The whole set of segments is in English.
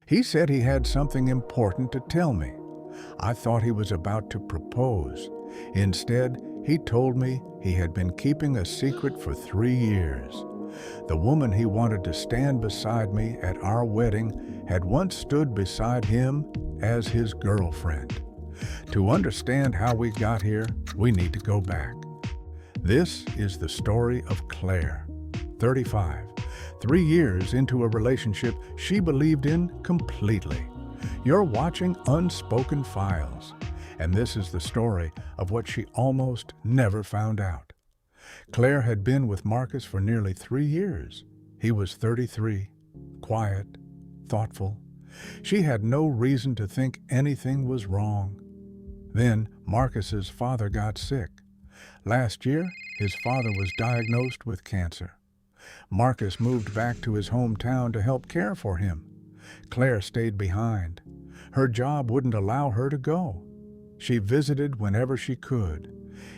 He said he had something important to tell me. I thought he was about to propose. Instead, he told me he had been keeping a secret for 3 years. The woman he wanted to stand beside me at our wedding had once stood beside him as his girlfriend. To understand how we got here, we need to go back. This is the story of Claire, 35. 3 years into a relationship she believed in completely. You're watching Unspoken Files, and this is the story of what she almost never found out. Claire had been with Marcus for nearly 3 years. He was 33, quiet, thoughtful. She had no reason to think anything was wrong. Then Marcus's father got sick. Last year, his father was diagnosed with cancer. Marcus moved back to his hometown to help care for him. Claire stayed behind. Her job wouldn't allow her to go. She visited whenever she could.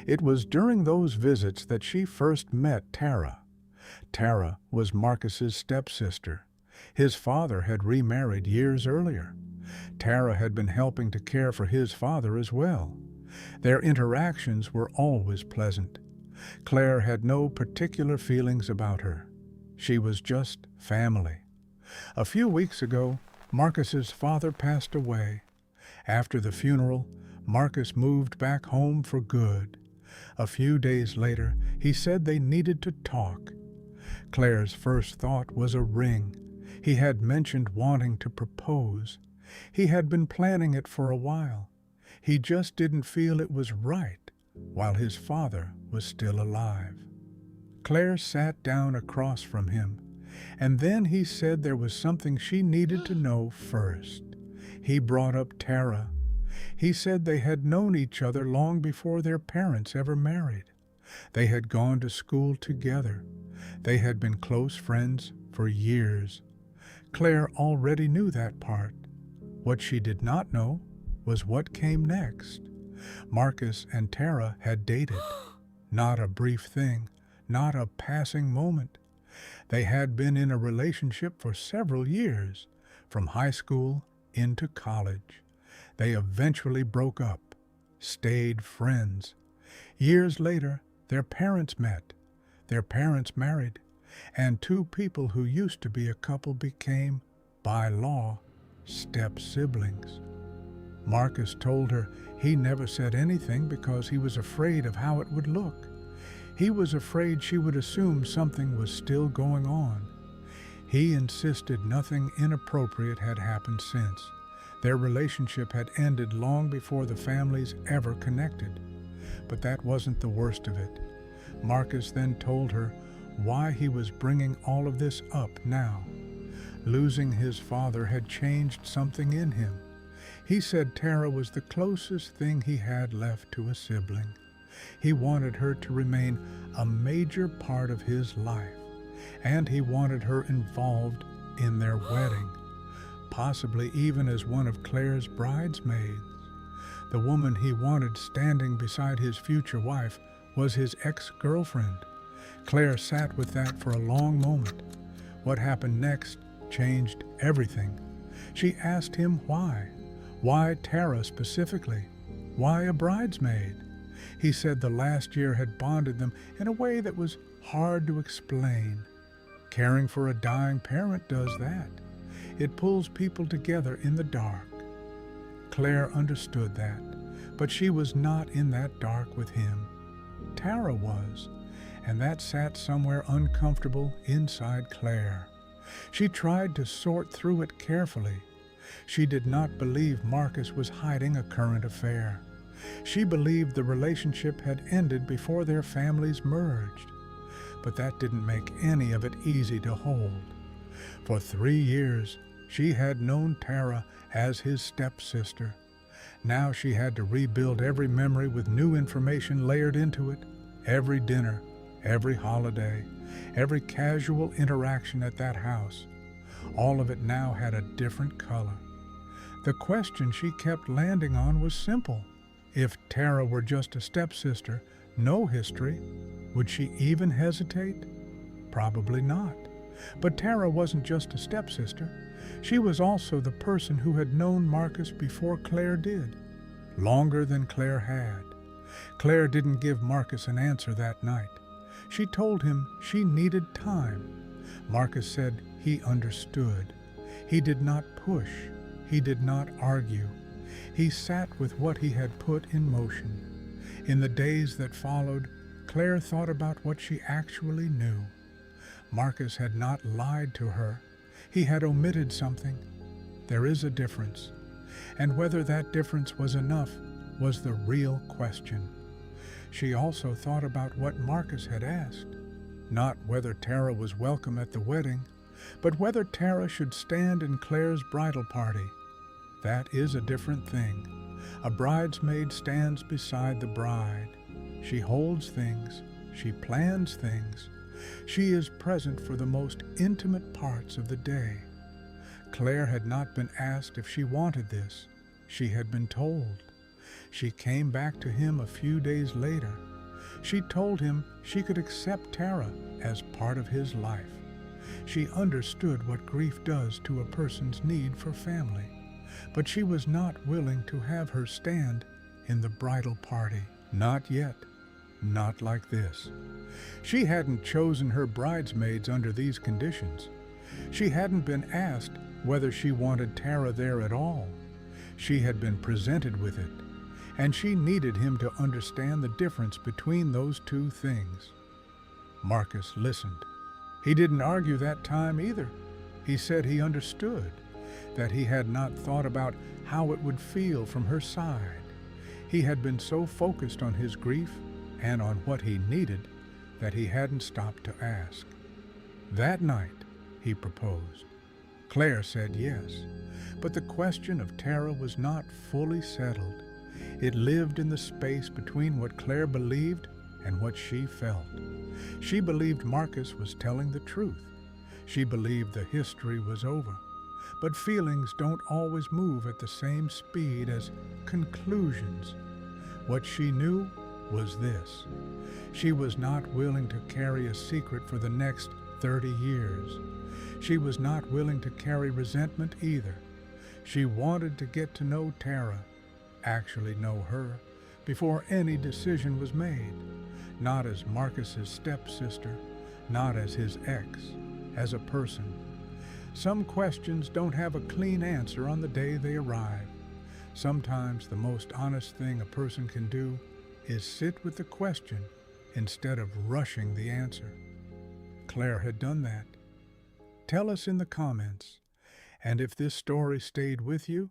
It was during those visits that she first met Tara. Tara was Marcus's stepsister. His father had remarried years earlier. Tara had been helping to care for his father as well. Their interactions were always pleasant. Claire had no particular feelings about her. She was just family. A few weeks ago, Marcus's father passed away. After the funeral, Marcus moved back home for good. A few days later, he said they needed to talk. Claire's first thought was a ring. He had mentioned wanting to propose. He had been planning it for a while. He just didn't feel it was right while his father was still alive. Claire sat down across from him, and then he said there was something she needed to know first. He brought up Tara. He said they had known each other long before their parents ever married. They had gone to school together. They had been close friends for years. Claire already knew that part. What she did not know was what came next. Marcus and Tara had dated. Not a brief thing, not a passing moment. They had been in a relationship for several years, from high school into college. They eventually broke up, stayed friends. Years later, their parents met. Their parents married, and two people who used to be a couple became, by law, step-siblings. Marcus told her he never said anything because he was afraid of how it would look. He was afraid she would assume something was still going on. He insisted nothing inappropriate had happened since. Their relationship had ended long before the families ever connected. But that wasn't the worst of it. Marcus then told her why he was bringing all of this up now. Losing his father had changed something in him. He said Tara was the closest thing he had left to a sibling. He wanted her to remain a major part of his life, and he wanted her involved in their wedding, possibly even as one of Claire's bridesmaids. The woman he wanted standing beside his future wife was his ex-girlfriend. Claire sat with that for a long moment. What happened next changed everything. She asked him why. Why Tara specifically? Why a bridesmaid? He said the last year had bonded them in a way that was hard to explain. Caring for a dying parent does that. It pulls people together in the dark. Claire understood that, but she was not in that dark with him. Tara was, and that sat somewhere uncomfortable inside Claire. She tried to sort through it carefully. She did not believe Marcus was hiding a current affair. She believed the relationship had ended before their families merged. But that didn't make any of it easy to hold. For 3 years, she had known Tara as his stepsister. Now she had to rebuild every memory with new information layered into it. Every dinner, every holiday, every casual interaction at that house. All of it now had a different color. The question she kept landing on was simple. If Tara were just a stepsister, no history, would she even hesitate? Probably not. But Tara wasn't just a stepsister. She was also the person who had known Marcus before Claire did, longer than Claire had. Claire didn't give Marcus an answer that night. She told him she needed time. Marcus said he understood. He did not push. He did not argue. He sat with what he had put in motion. In the days that followed, Claire thought about what she actually knew. Marcus had not lied to her. He had omitted something. There is a difference. And whether that difference was enough was the real question. She also thought about what Marcus had asked. Not whether Tara was welcome at the wedding, but whether Tara should stand in Claire's bridal party. That is a different thing. A bridesmaid stands beside the bride. She holds things. She plans things. She is present for the most intimate parts of the day. Claire had not been asked if she wanted this. She had been told. She came back to him a few days later. She told him she could accept Tara as part of his life. She understood what grief does to a person's need for family, but she was not willing to have her stand in the bridal party. Not yet. Not like this. She hadn't chosen her bridesmaids under these conditions. She hadn't been asked whether she wanted Tara there at all. She had been presented with it, and she needed him to understand the difference between those two things. Marcus listened. He didn't argue that time either. He said he understood, that he had not thought about how it would feel from her side. He had been so focused on his grief and on what he needed that he hadn't stopped to ask. That night, he proposed. Claire said yes, but the question of Tara was not fully settled. It lived in the space between what Claire believed and what she felt. She believed Marcus was telling the truth. She believed the history was over. But feelings don't always move at the same speed as conclusions. What she knew was this: she was not willing to carry a secret for the next 30 years. She was not willing to carry resentment either. She wanted to get to know Tara, actually know her, before any decision was made. Not as Marcus's stepsister, not as his ex, as a person. Some questions don't have a clean answer on the day they arrive. Sometimes the most honest thing a person can do is sit with the question instead of rushing the answer. Claire had done that. Tell us in the comments. And if this story stayed with you,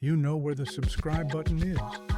you know where the subscribe button is.